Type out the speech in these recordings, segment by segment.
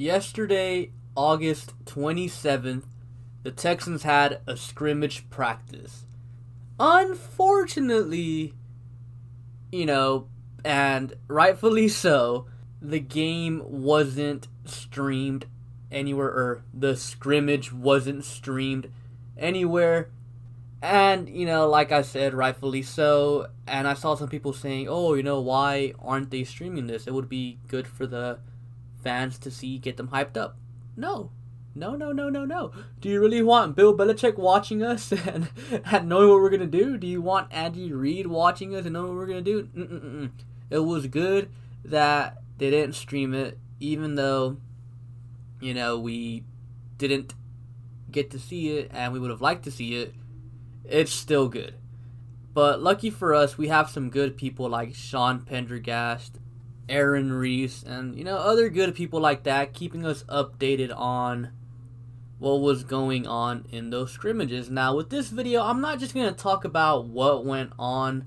Yesterday, August 27th, the Texans had a scrimmage practice. Unfortunately, and rightfully so, the game wasn't streamed anywhere, or the scrimmage wasn't streamed anywhere. And, like I said, rightfully so. And I saw some people saying, oh, why aren't they streaming this? It would be good for the fans to see, get them hyped up. No. No, no, no, no, no. Do you really want Bill Belichick watching us and knowing what we're going to do? Do you want Andy Reid watching us and knowing what we're going to do? Mm-mm-mm. It was good that they didn't stream it, even though, we didn't get to see it and we would have liked to see it. It's still good. But lucky for us, we have some good people like Sean Pendergast, Aaron Reese, and, other good people like that keeping us updated on what was going on in those scrimmages. Now, with this video, I'm not just going to talk about what went on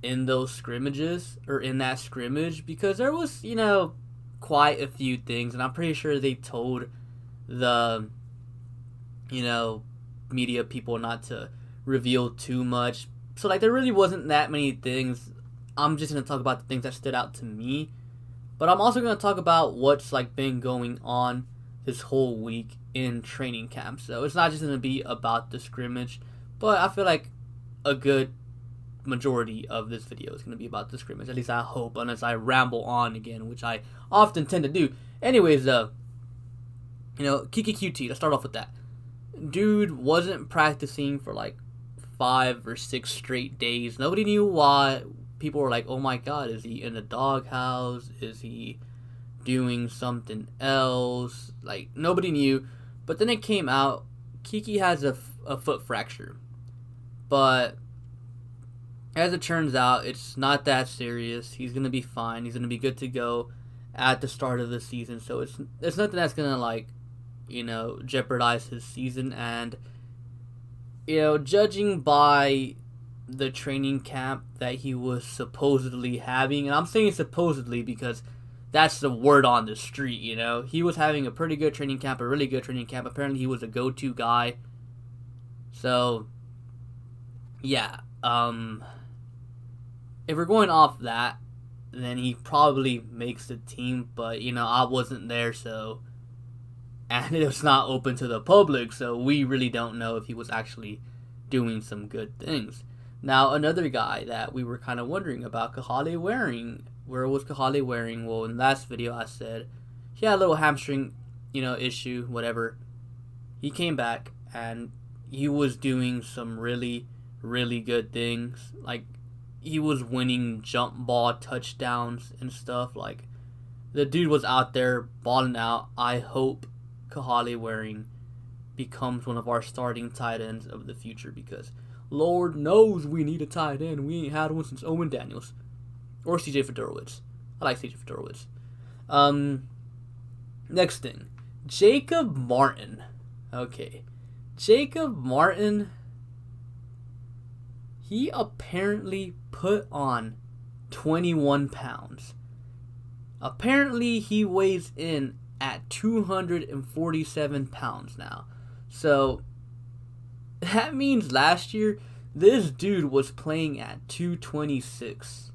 in those scrimmages, or in that scrimmage, because there was, quite a few things, and I'm pretty sure they told the, media people not to reveal too much. So, there really wasn't that many things. I'm just going to talk about the things that stood out to me. But I'm also going to talk about what's, been going on this whole week in training camp. So, it's not just going to be about the scrimmage. But I feel like a good majority of this video is going to be about the scrimmage. At least I hope, unless I ramble on again, which I often tend to do. Anyways, Kiki Coutee, let's start off with that. Dude wasn't practicing for 5 or 6 straight days. Nobody knew why. People were like, oh my god, is he in the doghouse? Is he doing something else? Nobody knew. But then it came out, Kiki has a foot fracture. But as it turns out, it's not that serious. He's going to be fine. He's going to be good to go at the start of the season. So it's nothing that's going to, jeopardize his season. And, judging by the training camp that he was supposedly having, and I'm saying supposedly because that's the word on the street, he was having a pretty good training camp, a really good training camp. Apparently he was a go-to guy. So, yeah, if we're going off that, then he probably makes the team, but, I wasn't there, so, and it was not open to the public, so we really don't know if he was actually doing some good things. Now, another guy that we were kind of wondering about, Kahale Waring. Where was Kahale Waring? Well, in the last video I said he had a little hamstring, issue, whatever. He came back, and he was doing some really, really good things. He was winning jump ball touchdowns and stuff. The dude was out there balling out. I hope Kahale Waring becomes one of our starting tight ends of the future, because Lord knows we need a tight end. We ain't had one since Owen Daniels. Or CJ Fedorowicz. I like CJ Fedorowicz. Next thing. Jacob Martin. Okay. Jacob Martin, he apparently put on 21 pounds. Apparently he weighs in at 247 pounds now. So that means last year, this dude was playing at 226.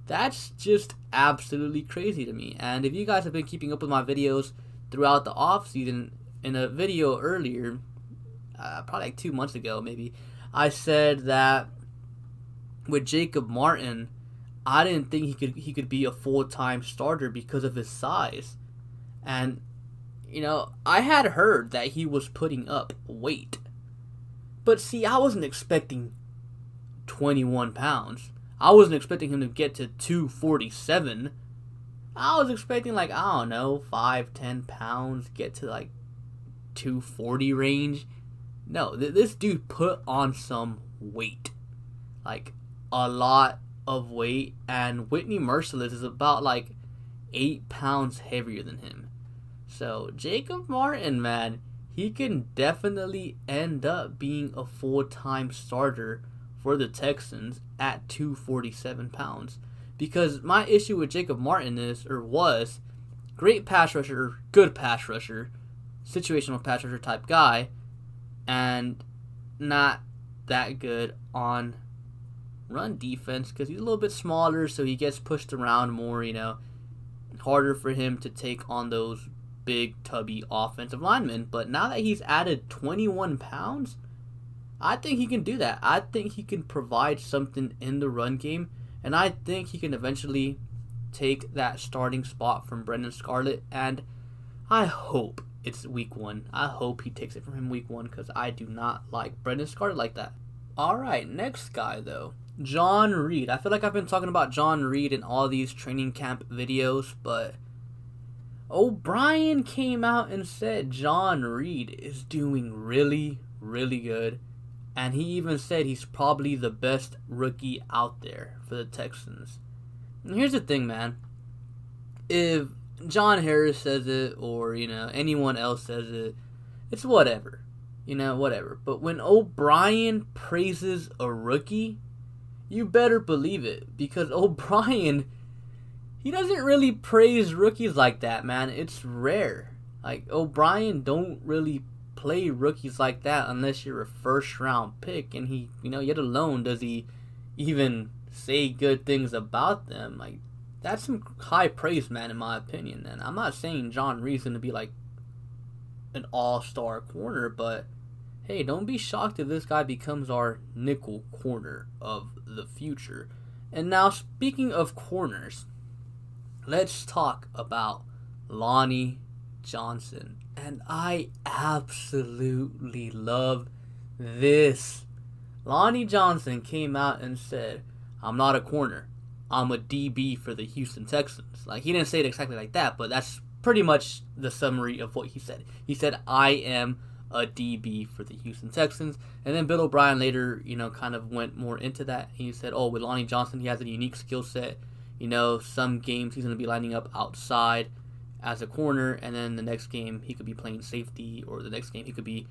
That's just absolutely crazy to me. And if you guys have been keeping up with my videos throughout the offseason, in a video earlier, probably 2 months ago maybe, I said that with Jacob Martin, I didn't think he could be a full-time starter because of his size. And, I had heard that he was putting up weight. But see, I wasn't expecting 21 pounds. I wasn't expecting him to get to 247. I was expecting 5-10 pounds, get to 240 range. No, this dude put on some weight. A lot of weight. And Whitney Merciless is about 8 pounds heavier than him. So Jacob Martin, man, he can definitely end up being a full-time starter for the Texans at 247 pounds. Because my issue with Jacob Martin was great pass rusher, good pass rusher, situational pass rusher type guy, and not that good on run defense because he's a little bit smaller, so he gets pushed around more, harder for him to take on those big, tubby offensive linemen. But now that he's added 21 pounds, I think he can do that. I think he can provide something in the run game, and I think he can eventually take that starting spot from Brendan Scarlett, and I hope it's week 1. I hope he takes it from him week 1 because I do not like Brendan Scarlett like that. Alright, next guy though. John Reid. I feel like I've been talking about John Reid in all these training camp videos, but O'Brien came out and said John Reid is doing really, really good. And he even said he's probably the best rookie out there for the Texans. And here's the thing, man. If John Harris says it or, anyone else says it, it's whatever. Whatever. But when O'Brien praises a rookie, you better believe it. Because O'Brien, he doesn't really praise rookies like that, man. It's rare. Like, O'Brien don't really play rookies like that unless you're a first round pick, and he, yet alone does he even say good things about them. Like, that's some high praise, man, in my opinion. And I'm not saying John Reid's gonna be like an all-star corner, but hey, don't be shocked if this guy becomes our nickel corner of the future. And now, speaking of corners, let's talk about Lonnie Johnson. And I absolutely love this. Lonnie Johnson came out and said, I'm not a corner. I'm a DB for the Houston Texans. Like, he didn't say it exactly like that, but that's pretty much the summary of what he said. He said, I am a DB for the Houston Texans. And then Bill O'Brien later, kind of went more into that. He said, with Lonnie Johnson, he has a unique skill set. Some games he's going to be lining up outside as a corner, and then the next game he could be playing safety, or the next game he could be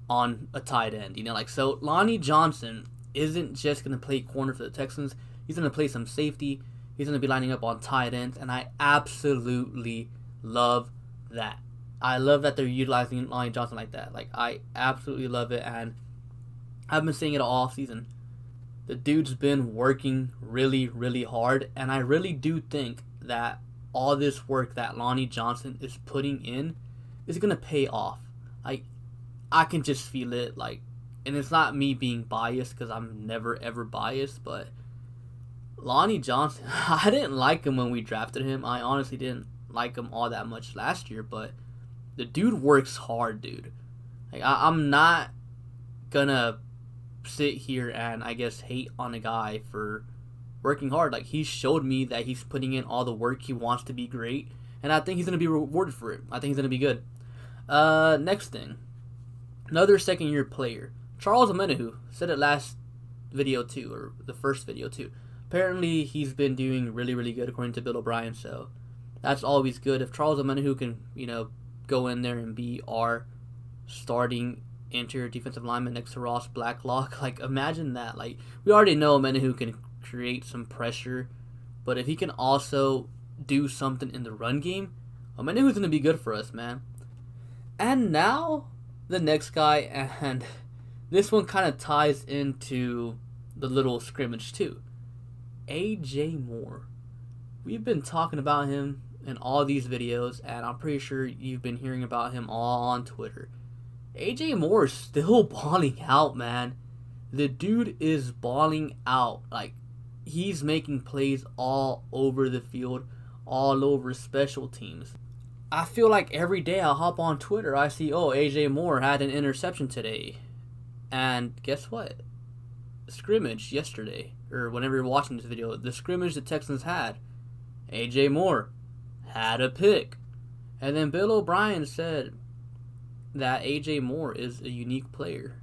on a tight end. So Lonnie Johnson isn't just going to play corner for the Texans. He's going to play some safety. He's going to be lining up on tight ends, and I absolutely love that. I love that they're utilizing Lonnie Johnson like that. Like, I absolutely love it, and I've been saying it all season. The dude's been working really, really hard, and I really do think that all this work that Lonnie Johnson is putting in is going to pay off. Like, I can just feel it. Like, and it's not me being biased because I'm never, ever biased, but Lonnie Johnson, I didn't like him when we drafted him. I honestly didn't like him all that much last year, but the dude works hard, dude. Like, I'm not going to sit here and, I guess, hate on a guy for working hard. Like, he showed me that he's putting in all the work. He wants to be great, and I think he's going to be rewarded for it. I think he's going to be good. Next thing, another second-year player, Charles Omenihu, said it last video too, or the first video too. Apparently, he's been doing really, really good according to Bill O'Brien, so that's always good. If Charles Omenihu can, go in there and be our starting interior defensive lineman next to Ross Blacklock, like, imagine that. Like, we already know Omenihu can create some pressure, but if he can also do something in the run game, Omenihu's going to be good for us, man. And now, the next guy, and this one kind of ties into the little scrimmage too. AJ Moore. We've been talking about him in all these videos, and I'm pretty sure you've been hearing about him all on Twitter. AJ Moore is still balling out, man. The dude is balling out. Like, he's making plays all over the field, all over special teams. I feel like every day I hop on Twitter, I see, AJ Moore had an interception today. And guess what? Scrimmage yesterday, or whenever you're watching this video, the scrimmage the Texans had, AJ Moore had a pick. And then Bill O'Brien said that AJ Moore is a unique player.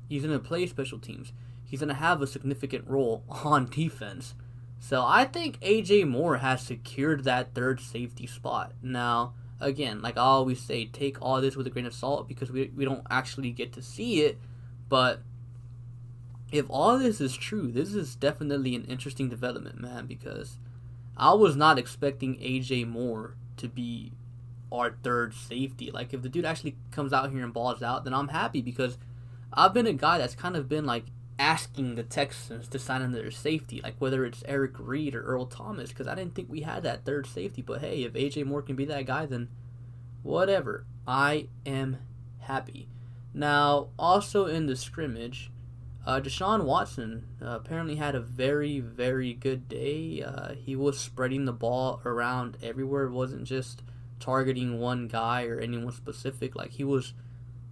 He's going to play special teams. He's going to have a significant role on defense. So I think AJ Moore has secured that third safety spot. Now, again, like I always say, take all this with a grain of salt because we don't actually get to see it. But if all this is true, this is definitely an interesting development, man, because I was not expecting AJ Moore to be our third safety. Like, if the dude actually comes out here and balls out, then I'm happy, because I've been a guy that's kind of been, like, asking the Texans to sign into their safety, like whether it's Eric Reid or Earl Thomas, because I didn't think we had that third safety. But hey, if AJ Moore can be that guy, then whatever. I am happy. Now, also in the scrimmage, Deshaun Watson apparently had a very, very good day. He was spreading the ball around everywhere. It wasn't just targeting one guy or anyone specific. Like, he was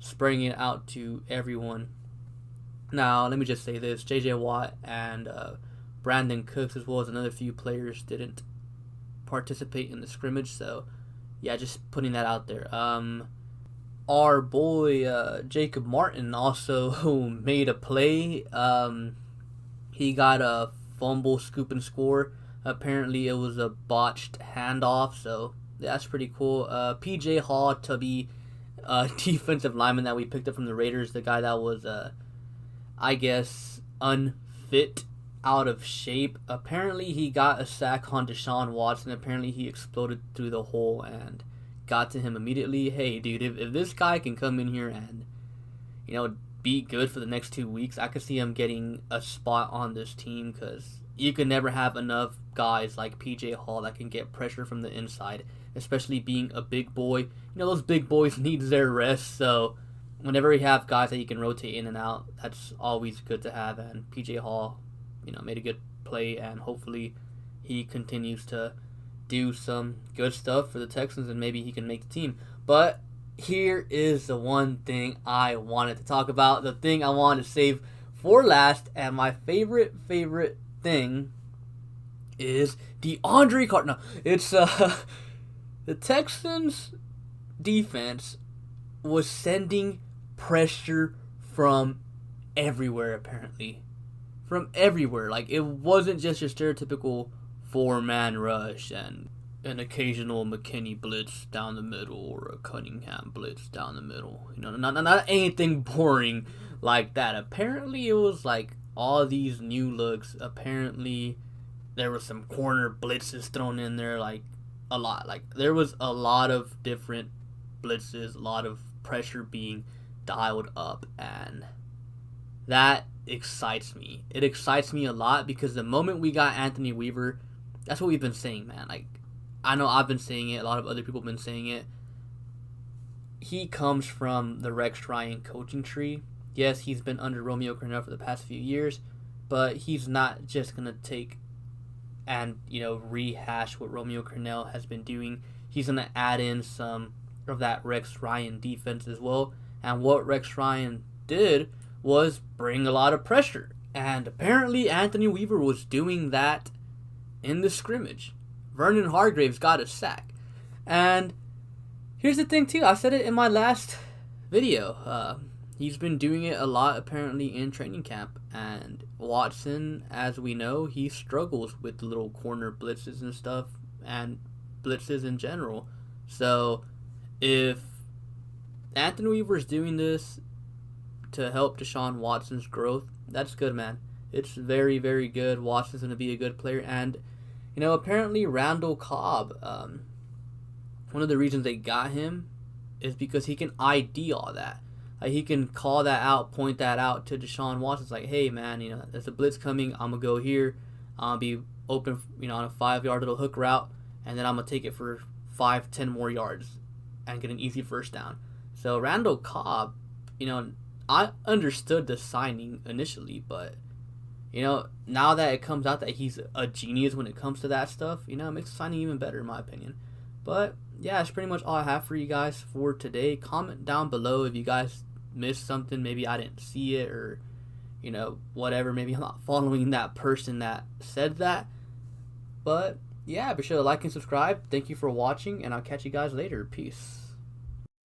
spreading it out to everyone. Now, let me just say this. J.J. Watt and Brandon Cooks, as well as another few players, didn't participate in the scrimmage. So, yeah, just putting that out there. Our boy Jacob Martin also made a play. He got a fumble, scoop, and score. Apparently, it was a botched handoff, so that's pretty cool. P.J. Hall, Tubby, defensive lineman that we picked up from the Raiders, the guy that was, I guess, unfit, out of shape. Apparently, he got a sack on Deshaun Watson. Apparently, he exploded through the hole and got to him immediately. Hey, dude, if this guy can come in here and, be good for the next 2 weeks, I could see him getting a spot on this team, because you can never have enough guys like P.J. Hall that can get pressure from the inside, especially being a big boy. Those big boys need their rest, so whenever you have guys that you can rotate in and out, that's always good to have. And P.J. Hall, made a good play, and hopefully he continues to do some good stuff for the Texans, and maybe he can make the team. But here is the one thing I wanted to talk about, the thing I wanted to save for last, and my favorite thing is DeAndre Carter. No, it's the Texans defense was sending pressure from everywhere, apparently. From everywhere. Like, it wasn't just your stereotypical 4-man rush and an occasional McKinney blitz down the middle or a Cunningham blitz down the middle. Not anything boring like that. Apparently, it was like all these new looks. Apparently, there was some corner blitzes thrown in there, like a lot. Like, there was a lot of different blitzes, a lot of pressure being dialed up, and that excites me. It excites me a lot, because the moment we got Anthony Weaver, that's what we've been saying, man. Like, I know I've been saying it, a lot of other people have been saying it. He comes from the Rex Ryan coaching tree. Yes, he's been under Romeo Crennel for the past few years, but he's not just going to take and, rehash what Romeo Crennel has been doing. He's going to add in some of that Rex Ryan defense as well. And what Rex Ryan did was bring a lot of pressure. And apparently Anthony Weaver was doing that in the scrimmage. Vernon Hargreaves got a sack. And here's the thing too, I said it in my last video. He's been doing it a lot apparently in training camp. And Watson, as we know, he struggles with the little corner blitzes and stuff, and blitzes in general. So if Anthony Weaver's doing this to help Deshaun Watson's growth, that's good, man. It's very, very good. Watson's going to be a good player. And, apparently Randall Cobb, one of the reasons they got him is because he can ID all that. Like, he can call that out, point that out to Deshaun Watson. It's like, hey, man, there's a blitz coming. I'm going to go here. I'll be open, on a 5-yard little hook route, and then I'm going to take it for 5-10 more yards and get an easy first down. So Randall Cobb, I understood the signing initially, but, now that it comes out that he's a genius when it comes to that stuff, it makes the signing even better in my opinion. But, yeah, that's pretty much all I have for you guys for today. Comment down below if you guys missed something. Maybe I didn't see it, or, whatever. Maybe I'm not following that person that said that. But, yeah, be sure to like and subscribe. Thank you for watching, and I'll catch you guys later. Peace.